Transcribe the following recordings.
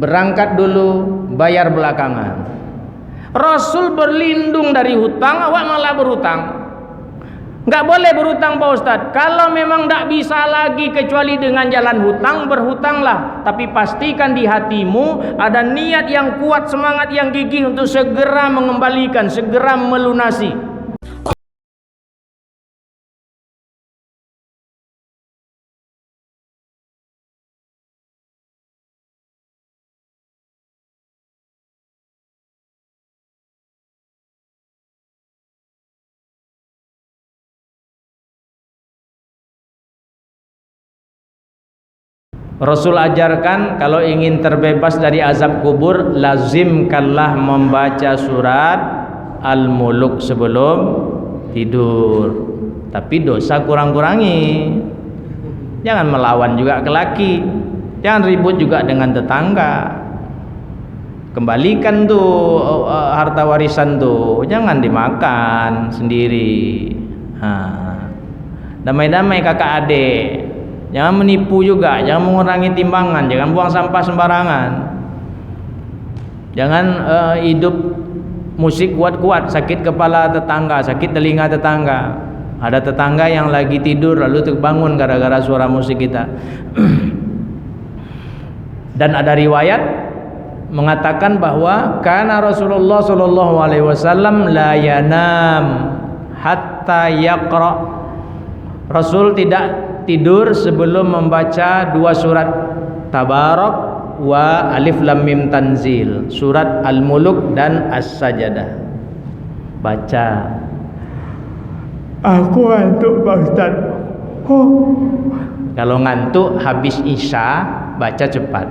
berangkat dulu, bayar belakangan. Rasul berlindung dari hutang, awak malah berhutang. Nggak boleh berhutang Pak Ustadz. Kalau memang nggak bisa lagi kecuali dengan jalan hutang, berhutanglah. Tapi pastikan di hatimu ada niat yang kuat, semangat yang gigih untuk segera mengembalikan, segera melunasi. Rasul ajarkan kalau ingin terbebas dari azab kubur, lazimkanlah membaca surat Al-Muluk sebelum tidur. Tapi dosa kurang-kurangi. Jangan melawan juga ke laki. Jangan ribut juga dengan tetangga. Kembalikan tuh harta warisan tuh, jangan dimakan sendiri. Damai-damai kakak adik. Jangan menipu juga, jangan mengurangi timbangan, jangan buang sampah sembarangan. Jangan hidup musik kuat-kuat, sakit kepala tetangga, sakit telinga tetangga. Ada tetangga yang lagi tidur lalu terbangun gara-gara suara musik kita. Dan ada riwayat mengatakan bahwa karena Rasulullah sallallahu alaihi wasallam la yanam hatta yaqra. Rasul tidak tidur sebelum membaca dua surat Tabarak wa Alif Lam Mim Tanzil, surat Al-Muluk dan As-Sajadah. Baca. Aku ngantuk Pak Ustaz. Kalau ngantuk habis Isya baca cepat.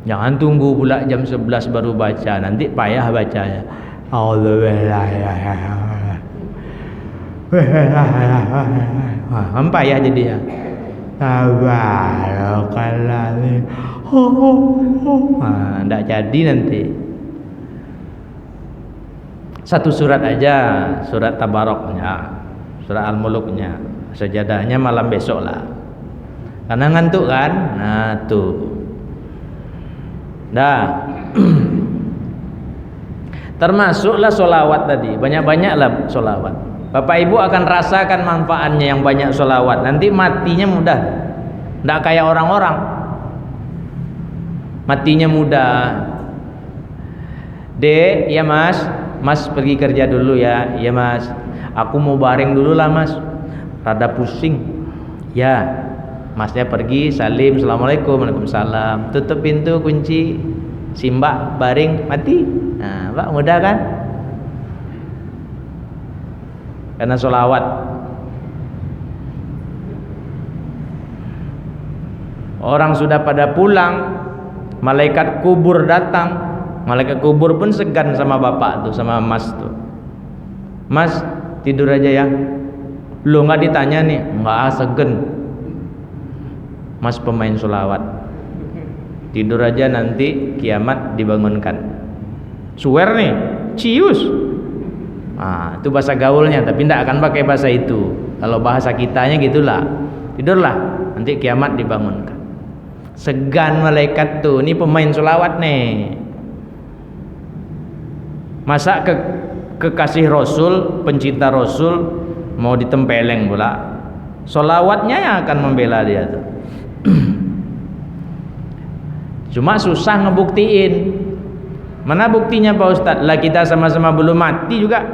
Jangan tunggu pula jam 11 baru baca, nanti payah bacanya. Payah jadinya. Nggak jadi nanti. Satu surat aja, surat Tabaraknya, surat Al-Muluknya, Sajadahnya malam besok lah. Karena ngantuk kan. Nah tuh. Dah. Termasuklah sholawat tadi. Banyak-banyaklah sholawat. Bapak Ibu akan rasakan manfaatnya yang banyak sholawat. Nanti matinya mudah. Tidak kayak orang-orang. Matinya mudah. Dek, ya mas. Mas pergi kerja dulu ya. Ya mas. Aku mau baring dulu lah mas. Rada pusing. Ya. Masnya pergi, salim, assalamualaikum, waalaikumsalam. Tutup pintu, kunci. Simbak, baring, mati. Nah, Pak, mudah kan? Karena sholawat. Orang sudah pada pulang, malaikat kubur datang. Malaikat kubur pun segan sama bapak tuh, sama mas tuh. Mas, tidur aja ya. Lu nggak ditanya nih, nggak segen. Mas pemain sholawat. Tidur aja nanti kiamat dibangunkan. Suwer nih, cius. Nah, itu bahasa gaulnya, tapi tidak akan pakai bahasa itu. Kalau bahasa kitanya gitulah. Tidurlah, nanti kiamat dibangunkan. Segan malaikat tuh, ini pemain sholawat nih. Masa kekasih Rasul, pencinta Rasul mau ditempeleng pula. Sholawatnya yang akan membela dia tuh. Cuma susah ngebuktiin. Mana buktinya Pak Ustadz? Lah kita sama-sama belum mati juga.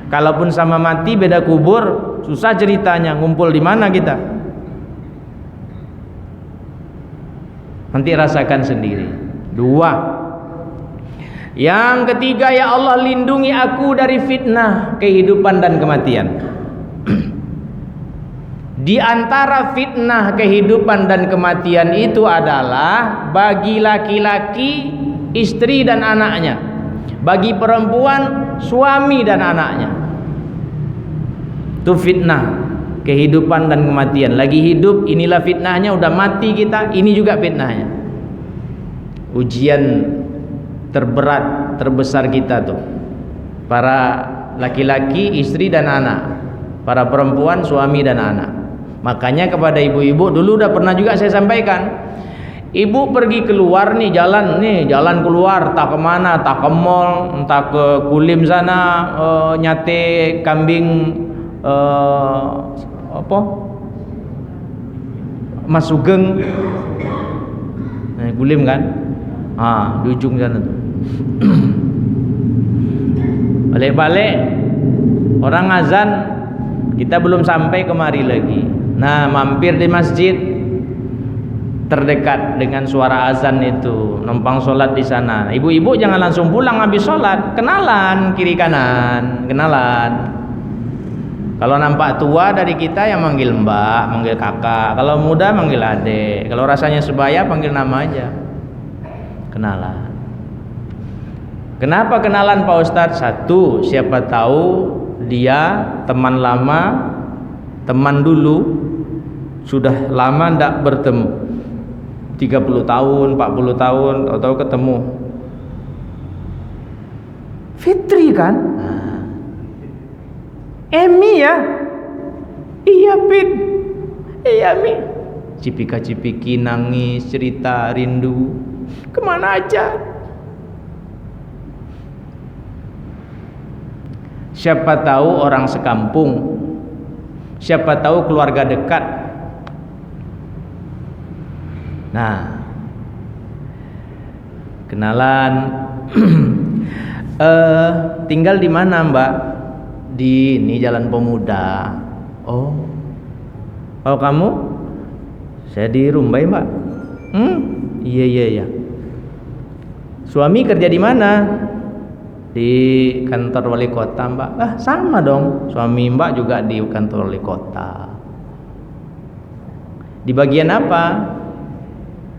Kalaupun sama mati beda kubur, susah ceritanya. Ngumpul di mana kita? Nanti rasakan sendiri. 2. Yang ketiga, ya Allah lindungi aku dari fitnah kehidupan dan kematian. Di antara fitnah kehidupan dan kematian itu adalah bagi laki-laki istri dan anaknya, bagi perempuan suami dan anaknya. Itu fitnah kehidupan dan kematian. Lagi hidup inilah fitnahnya, udah mati kita ini juga fitnahnya. Ujian terberat terbesar kita tuh, para laki-laki istri dan anak, para perempuan suami dan anak. Makanya kepada ibu-ibu dulu udah pernah juga saya sampaikan, Ibu pergi keluar nih, jalan keluar, tak kemana, tak ke mall, entah ke Kulim sana, nyate kambing apa? Mas Sugeng, Kulim kan? Di ujung sana tuh. Balik-balik, orang azan, kita belum sampai kemari lagi. Nah, mampir di masjid terdekat dengan suara azan itu, numpang sholat di sana. Ibu-ibu jangan langsung pulang habis sholat, kenalan kiri kanan, kenalan. Kalau nampak tua dari kita yang manggil mbak, manggil kakak. Kalau muda manggil adik. Kalau rasanya sebaya panggil nama aja. Kenalan. Kenapa kenalan Pak Ustadz? Satu, siapa tahu dia teman lama, teman dulu, sudah lama tidak bertemu, 30 tahun, 40 tahun, atau ketemu. Fitri kan? Emi ya? Iya Pit. Iya Mi. Cipika-cipiki, nangis, cerita, rindu. Kemana aja? Siapa tahu orang sekampung, siapa tahu keluarga dekat. Nah, kenalan. Tinggal di mana Mbak? Di ini Jalan Pemuda. Oh kamu? Saya di Rumbai Mbak. Iya. Suami kerja di mana? Di kantor wali kota Mbak. Sama dong, suami Mbak juga di kantor wali kota. Di bagian apa?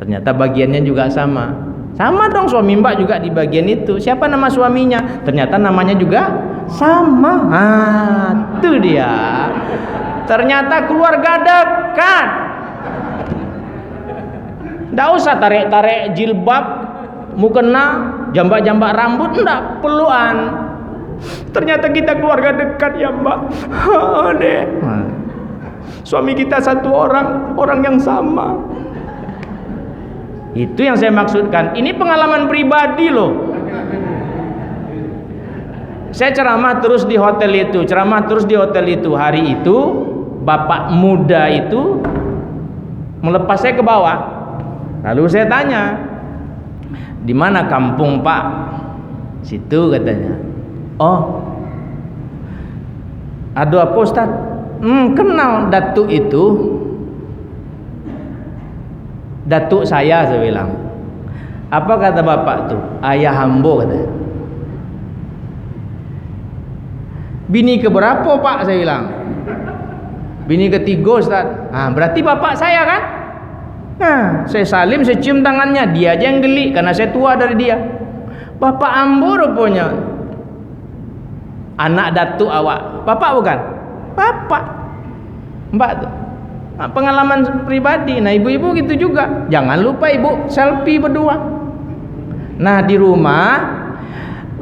Ternyata bagiannya juga sama. Sama dong, suami Mbak juga di bagian itu. Siapa nama suaminya? Ternyata namanya juga sama. Itu dia. Ternyata keluarga dekat. Nggak usah tarik-tarik jilbab, mukena, jambak-jambak rambut, enggak perluan. Ternyata kita keluarga dekat ya Mbak. Deh. Suami kita satu orang yang sama. Itu yang saya maksudkan. Ini pengalaman pribadi loh. Saya ceramah terus di hotel itu. Hari itu bapak muda itu melepas saya ke bawah. Lalu saya tanya, di mana kampung Pak? Situ katanya. Oh, aduh apa Ustaz? Kenal datuk itu. Datuk saya bilang. Apa kata bapak tuh? Ayah Hambo katanya. Bini keberapa Pak? Saya bilang. Bini ketiga Ustaz. Berarti bapak saya kan? Saya salim, saya cium tangannya. Dia aja yang geli karena saya tua dari dia. Bapak Ambo rupanya. Anak datuk awak. Bapak bukan? Bapak. Mbak tuh. Pengalaman pribadi. Nah, ibu-ibu gitu juga. Jangan lupa ibu selfie berdua. Nah, di rumah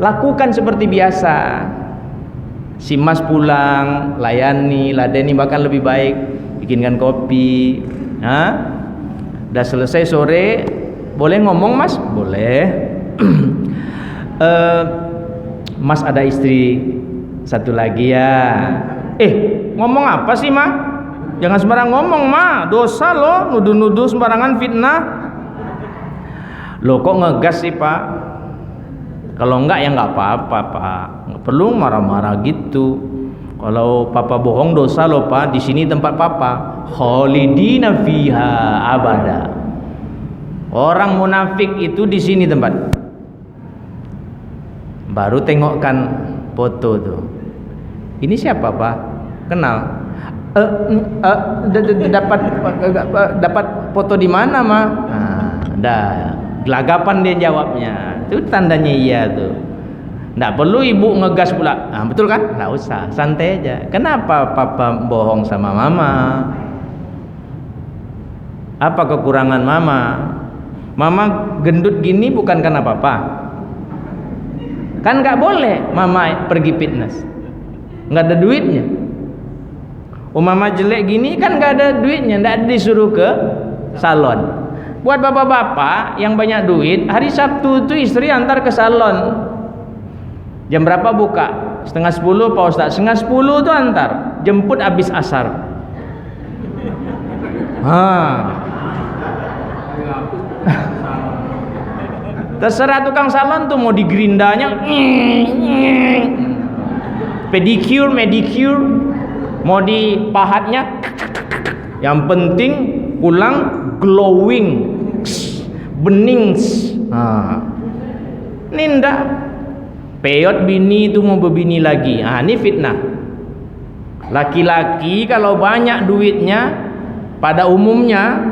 lakukan seperti biasa. Si Mas pulang, ladeni bahkan lebih baik, bikinkan kopi. Udah selesai sore, boleh ngomong Mas? Boleh. Mas ada istri satu lagi ya. Ngomong apa sih Ma? Jangan sembarang ngomong Ma, dosa loh, nuduh-nuduh sembarangan, fitnah. Loh kok ngegas sih Pak? Kalau enggak ya enggak apa-apa Pak, nggak perlu marah-marah gitu. Kalau Papa bohong dosa loh Pak. Di sini tempat Papa, khalidina fiha abada. Orang munafik itu di sini tempat. Baru tengokkan foto tuh. Ini siapa Pak? Kenal? Dapat foto di mana Ma? Gelagapan dia jawabnya. Itu tandanya iya tuh. Nggak perlu ibu ngegas pula. Betul kan? Nggak usah, santai aja. Kenapa Papa bohong sama Mama? Apa kekurangan Mama? Mama gendut gini bukan karena Papa. Kan nggak boleh Mama pergi fitness, nggak ada duitnya. Mama jelek gini kan nggak ada duitnya, nggak disuruh ke salon. Buat bapak-bapak yang banyak duit, hari Sabtu itu istri antar ke salon. Jam berapa buka? 9:30 Pak Ustaz. 9:30 itu antar, jemput habis asar. Terserah tukang salon tuh mau digerindanya, pedicure, manicure, mau dipahatnya. Yang penting pulang glowing, bening. Ini ndak. Peyot bini itu mau berbini lagi. Ini fitnah. Laki-laki kalau banyak duitnya, pada umumnya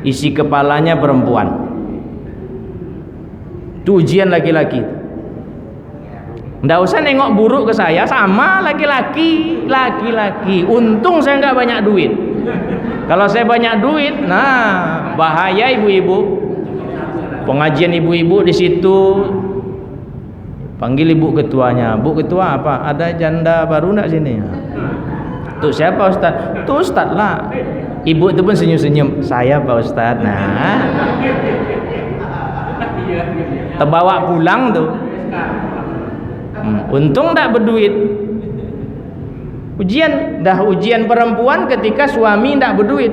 isi kepalanya perempuan. Itu ujian laki-laki. Nggak usah nengok buruk ke saya, sama laki-laki. Untung saya nggak banyak duit. Kalau saya banyak duit, nah bahaya ibu-ibu. Pengajian ibu-ibu di situ, panggil ibu ketuanya. Bu ketua, apa? Ada janda baru nggak sini? Tuh siapa Ustaz? Tuh Ustaz lah. Ibu itu pun senyum-senyum. Saya Pak Ustaz. Nah, terbawa pulang tuh. Untung nggak berduit. Ujian perempuan ketika suami nggak berduit.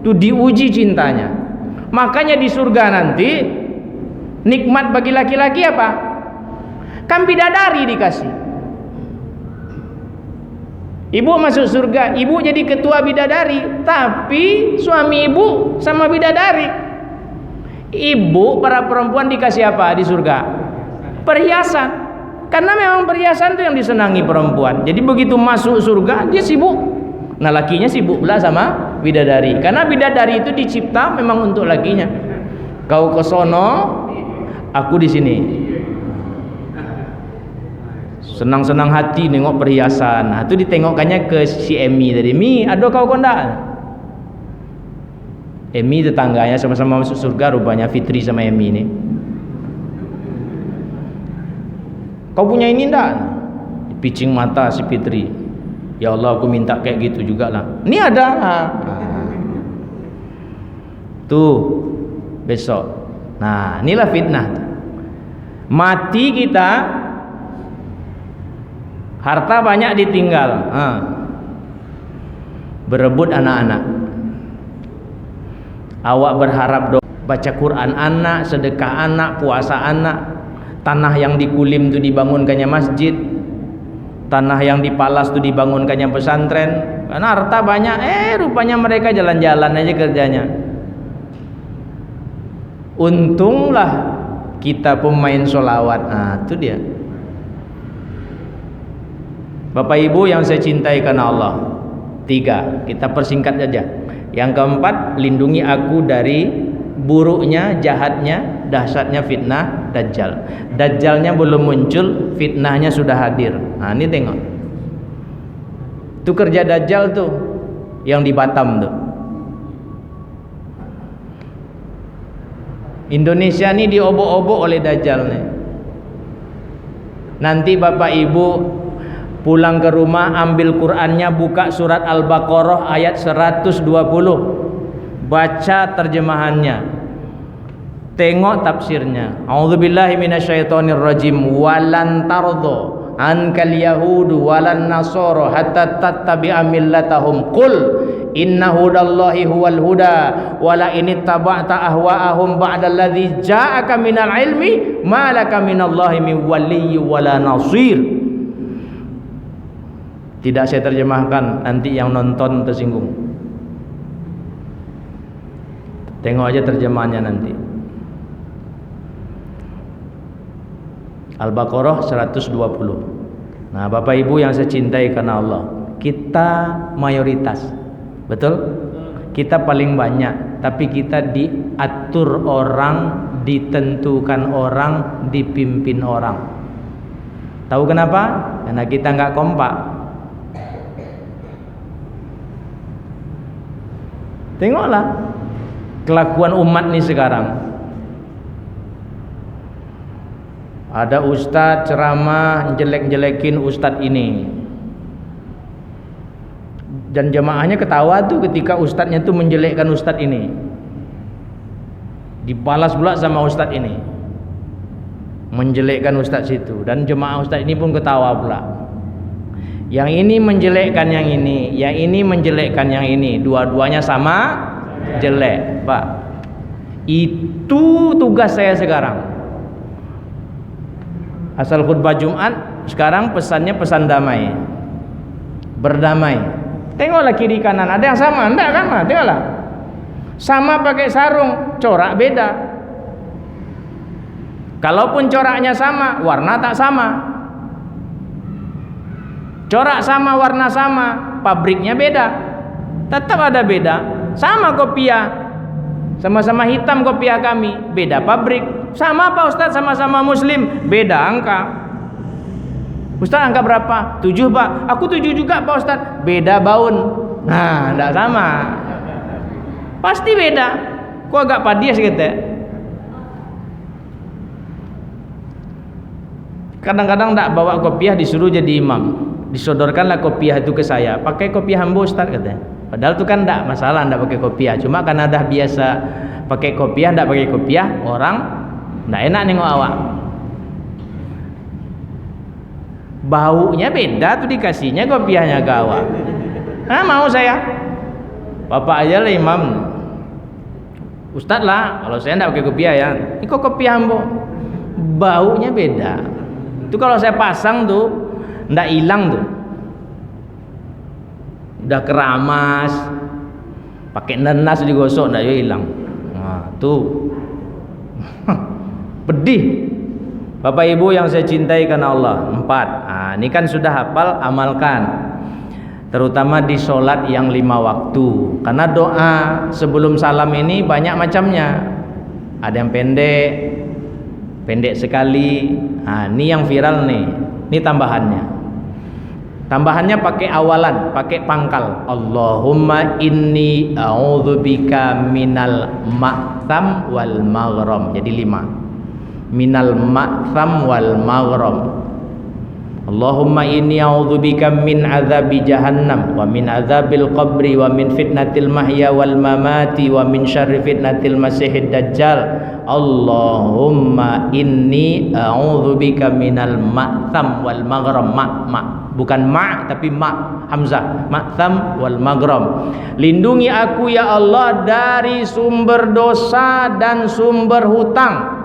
Tuh diuji cintanya. Makanya di surga nanti nikmat bagi laki-laki apa? Kan bidadari dikasih. Ibu masuk surga, ibu jadi ketua bidadari, tapi suami ibu sama bidadari. Ibu, para perempuan dikasih apa di surga? Perhiasan. Karena memang perhiasan itu yang disenangi perempuan. Jadi begitu masuk surga dia sibuk. Nah lakinya sibuk pula sama bidadari. Karena bidadari itu dicipta memang untuk lakinya. Kau ke sono, aku di sini. Senang-senang hati nengok perhiasan. Nah, itu ditengokkannya ke si Emi tadi. Mi, ada kau kondak? Emi tetangganya sama-sama masuk surga, rupanya Fitri sama Emi ini. Kau punya ini ndak? Picing mata si Fitri. Ya Allah, aku minta kayak gitu juga lah. Ini ada. Tuh besok. Nah, inilah fitnah. Mati kita, harta banyak ditinggal, berebut anak-anak. Awak berharap baca Quran anak, sedekah anak, puasa anak. Tanah yang di Kulim itu dibangunkannya masjid, tanah yang di Palas itu dibangunkannya pesantren. Karena harta banyak, rupanya mereka jalan-jalan aja kerjanya. Untunglah kita pemain sholawat. Nah itu dia. Bapak Ibu yang saya cintai karena Allah, 3, kita persingkat saja. Yang keempat, lindungi aku dari buruknya, jahatnya, dahsyatnya fitnah Dajjal. Dajjalnya belum muncul, fitnahnya sudah hadir. Nah ini tengok, itu kerja Dajjal tuh yang di Batam tuh. Indonesia ini diobok-obok oleh Dajjal nih. Nanti Bapak Ibu pulang ke rumah, ambil Qur'annya, buka surat Al-Baqarah ayat 120, baca terjemahannya, tengok tafsirnya. A'udzubillahi minasyaitonirrajim. Walan tardo ankal yahudu walan nasara hatta tattabi'a millatahum. Qul inna hudallahi huwal huda wala in ittaba'ta ahwa'ahum ba'dalladzi ja'aka minal ilmi ma laka minallahi min waliyyin wala nasir. Tidak saya terjemahkan, nanti yang nonton tersinggung. Tengok aja terjemahannya nanti. Al-Baqarah 120. Nah, Bapak Ibu yang saya cintai karena Allah, kita mayoritas, betul? Kita paling banyak, tapi kita diatur orang, ditentukan orang, dipimpin orang. Tahu kenapa? Karena kita nggak kompak. Tengoklah kelakuan umat nih sekarang. Ada ustadz ceramah jelek-jelekin ustadz ini, dan jamaahnya ketawa tuh ketika ustadznya tuh menjelekkan ustadz ini. Dibalas pula sama ustadz ini, menjelekkan ustadz itu, dan jemaah ustadz ini pun ketawa pula. Yang ini menjelekkan yang ini menjelekkan yang ini, dua-duanya sama jelek, Pak. Itu tugas saya sekarang. Asal khutbah Jumat, sekarang pesannya pesan damai, berdamai. Tengoklah kiri kanan, ada yang sama? Enggak kan? Tengoklah, sama pakai sarung, corak beda. Kalaupun coraknya sama, warna tak sama. Corak sama, warna sama, pabriknya beda, tetap ada beda. Sama kopiah, sama-sama hitam kopiah kami, beda pabrik. Sama Pak Ustadz, sama-sama muslim, beda angka. Ustadz angka berapa? 7 Pak. Aku 7 juga Pak Ustadz. Beda baun. Nah, enggak sama. Pasti beda. Kok agak padias gitu ya? Kadang-kadang enggak bawa kopiah, disuruh jadi imam. Disodorkanlah kopiah itu ke saya. Pakai kopiah hamba Ustadz katanya. Padahal itu kan enggak masalah enggak pakai kopiah. Cuma karena dah biasa pakai kopiah, enggak pakai kopiah, orang enggak enak nengok awak. Baunya beda tuh, dikasihnya kopiahnya ke awak. Nah, mau saya. Bapak aja lah imam. Ustadz lah, kalau saya enggak pakai kopiah ya. Ini kok kopiah hamba? Baunya beda. Itu kalau saya pasang tuh ndak hilang tuh, udah keramas, pakai nenas digosok ndak hilang. Nah tuh pedih. Bapak Ibu yang saya cintai karena Allah, 4. Nah, ini kan sudah hafal, amalkan, terutama di sholat yang 5 waktu. Karena doa sebelum salam ini banyak macamnya. Ada yang pendek sekali. Nah, ini yang viral nih. Ini tambahannya pakai awalan, pakai pangkal. Allahumma inni a'udzubika minal ma'tham wal maghram. Jadi 5. Minal ma'tham wal maghram. Allahumma inni a'udzubika min azabi jahannam wa min azabil qabri wa min fitnatil mahya wal mamati wa min syarri fitnatil masihid dajjal. Allahumma inni a'udzubika minal ma'tham wal maghram. Bukan ma tapi ma, hamzah, ma'tham wal maghram. Lindungi aku ya Allah dari sumber dosa dan sumber hutang.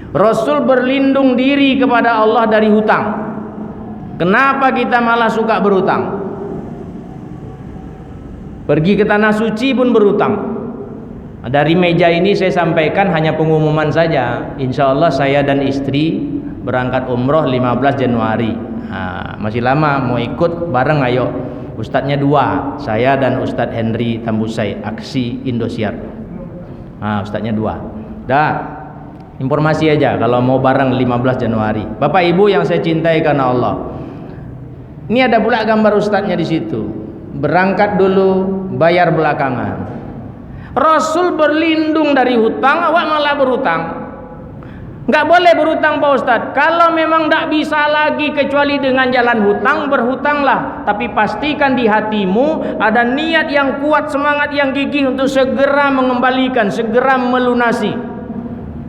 Rasul berlindung diri kepada Allah dari hutang. Kenapa kita malah suka berhutang? Pergi ke tanah suci pun berhutang. Dari meja ini saya sampaikan hanya pengumuman saja. Insya Allah saya dan istri berangkat umroh 15 Januari. Masih lama, mau ikut bareng ayo. Ustadznya 2, saya dan Ustadz Henry Tambusai, Aksi Indosiar. Ustadznya 2. Dah, informasi aja kalau mau bareng 15 Januari. Bapak Ibu yang saya cintai karena Allah. Ini ada pula gambar ustadznya di situ. Berangkat dulu, bayar belakangan. Rasul berlindung dari hutang, awak malah berhutang. Enggak boleh berhutang Pak Ustadz. Kalau memang enggak bisa lagi kecuali dengan jalan hutang, berhutanglah. Tapi pastikan di hatimu ada niat yang kuat, semangat yang gigih untuk segera mengembalikan, segera melunasi.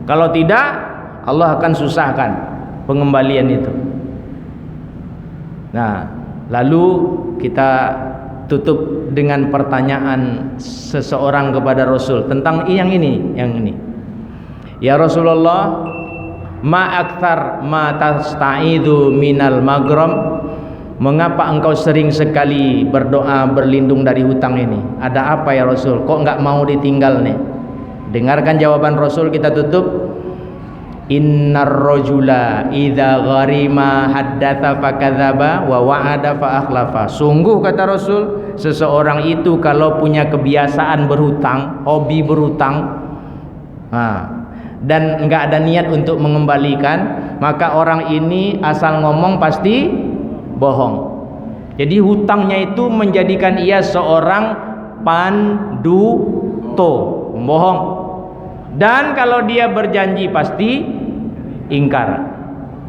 Kalau tidak, Allah akan susahkan pengembalian itu. Nah, lalu kita tutup dengan pertanyaan seseorang kepada Rasul tentang yang ini. Ya Rasulullah, ma akthar ma tasta'idu minal maghram. Mengapa engkau sering sekali berdoa berlindung dari hutang ini? Ada apa ya Rasul? Kok enggak mau ditinggal nih? Dengarkan jawaban Rasul, kita tutup. Innar rajula idza gharima haddatsa fakadzaba wa wa'ada fa akhlafa. Sungguh kata Rasul, seseorang itu kalau punya kebiasaan berhutang, hobi berhutang, dan enggak ada niat untuk mengembalikan, maka orang ini asal ngomong pasti bohong. Jadi hutangnya itu menjadikan ia seorang panduto, pembohong. Dan kalau dia berjanji pasti ingkar.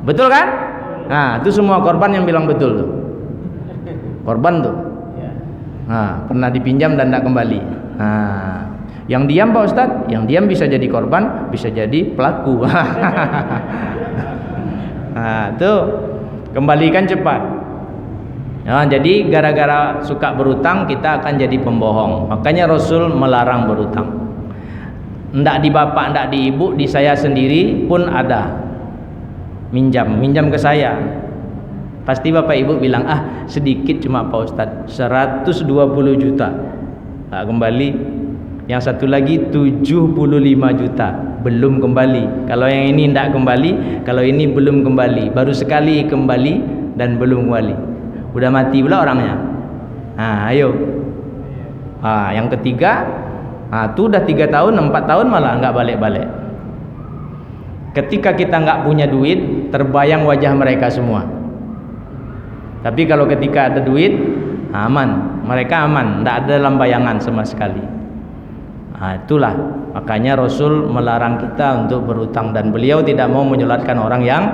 Betul kan? Nah, itu semua korban yang bilang betul tuh. Korban tuh. Nah, pernah dipinjam dan tidak kembali. Nah, Yang diam Pak Ustadz, yang diam bisa jadi korban, bisa jadi pelaku. Nah, tuh kembalikan cepat. Nah, jadi gara-gara suka berutang kita akan jadi pembohong. Makanya Rasul melarang berutang. Ndak di bapak, ndak di ibu, di saya sendiri pun ada. Minjam ke saya. Pasti bapak ibu bilang, ah sedikit cuma Pak Ustadz, 120 juta. Tak kembali. Yang satu lagi 75 juta belum kembali. Kalau yang ini tidak kembali, kalau ini belum kembali, baru sekali kembali dan belum kembali. Udah mati pula orangnya. Nah, ayo. Yang ketiga, itu udah 3 tahun, 4 tahun malah nggak balik-balik. Ketika kita nggak punya duit, terbayang wajah mereka semua. Tapi kalau ketika ada duit, aman. Mereka aman, nggak ada dalam bayangan sama sekali. Nah, itulah makanya Rasul melarang kita untuk berhutang, dan beliau tidak mau menyolatkan orang yang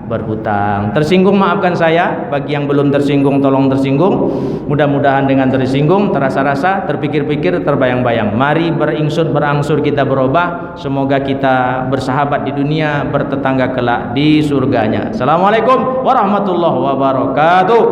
berhutang. Tersinggung maafkan saya, bagi yang belum tersinggung tolong tersinggung. Mudah-mudahan dengan tersinggung, terasa-rasa, terpikir-pikir, terbayang-bayang. Mari berangsur kita berubah. Semoga kita bersahabat di dunia, bertetangga kelak di surganya. Assalamualaikum warahmatullahi wabarakatuh.